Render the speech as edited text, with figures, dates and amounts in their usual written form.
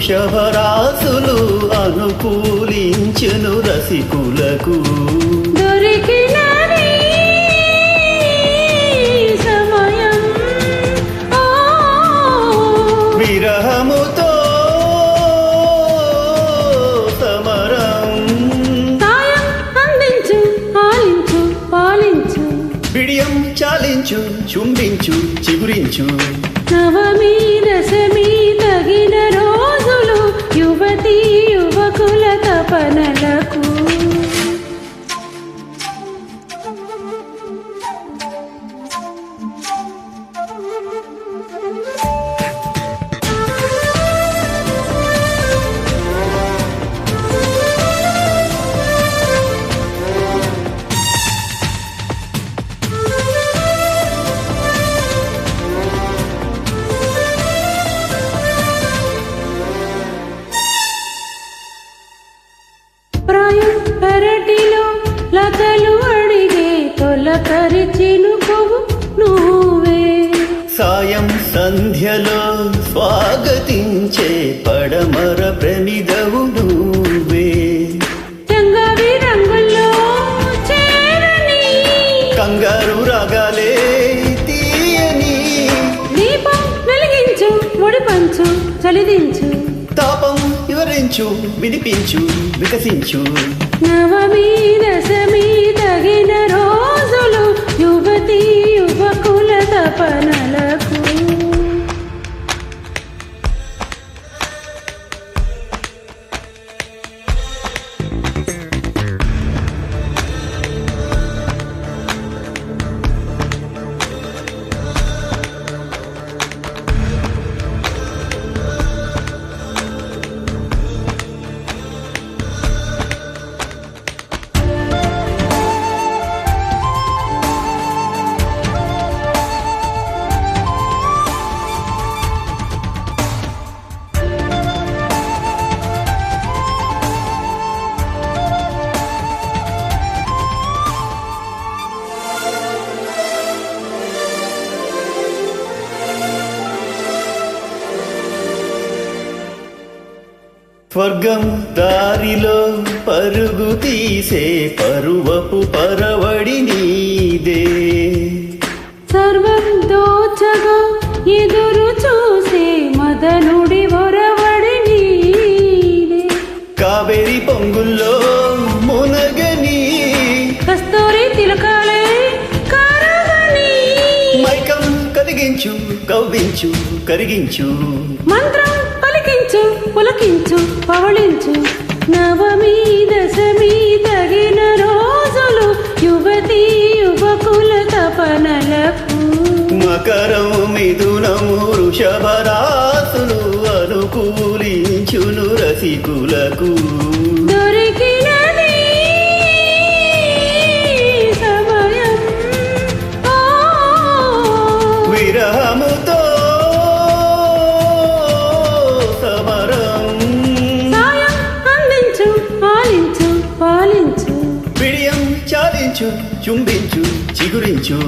వృషభరాసులు అనుకూలించును రసికులకు దొరికినది సమయం విరహముతో సమరం సాయం అందించు పాలించు పాలించు బిడియం చాలించు చుంబించు చిగురించు నవమి దశమి తగిన రోజులు యువతీ యువకుల తపనలకు ప్రాయం పెరటిలో లతలు అడిగే తొలకరి చినుకువు నువ్వే సాయం సంధ్యలో స్వాగతించే పడమర ప్రమిదవు నువ్వే చంగావి రంగుల్లో చేరని కంగారు రాగాలే తీయని దీపం వెలిగించు ముడిపంచు చలిదించు తాపం వివరించు వినిపించు వికసించు నవమి దశమి తగిన రోజులు యువతీ యువకుల తపనలకు స్వర్గం దారిలో పరుగు తీసే పరువపు పరవడి నీదే సర్వం దోచగా ఎదురు చూసే మదనుడి ఒరవడి నీదే కావేరి పొంగుల్లో మునగని కస్తూరి తిలకాలే కరగని మైకం కదిగించు కవ్వించు కరిగించు మంత్రం పలికించు పులకించు పవళించు నవమి దశమి తగిన రోజులు యువతీ యువకుల తపనలకు మకరం మిథునము వృషభరాసులు అనుకూలించును రసికులకు దొరికినది సమయం విరహముతో సమరం సాయం అందించు పాలించు పాలించు బిడియం చాలించు చుంబించు చిగురించు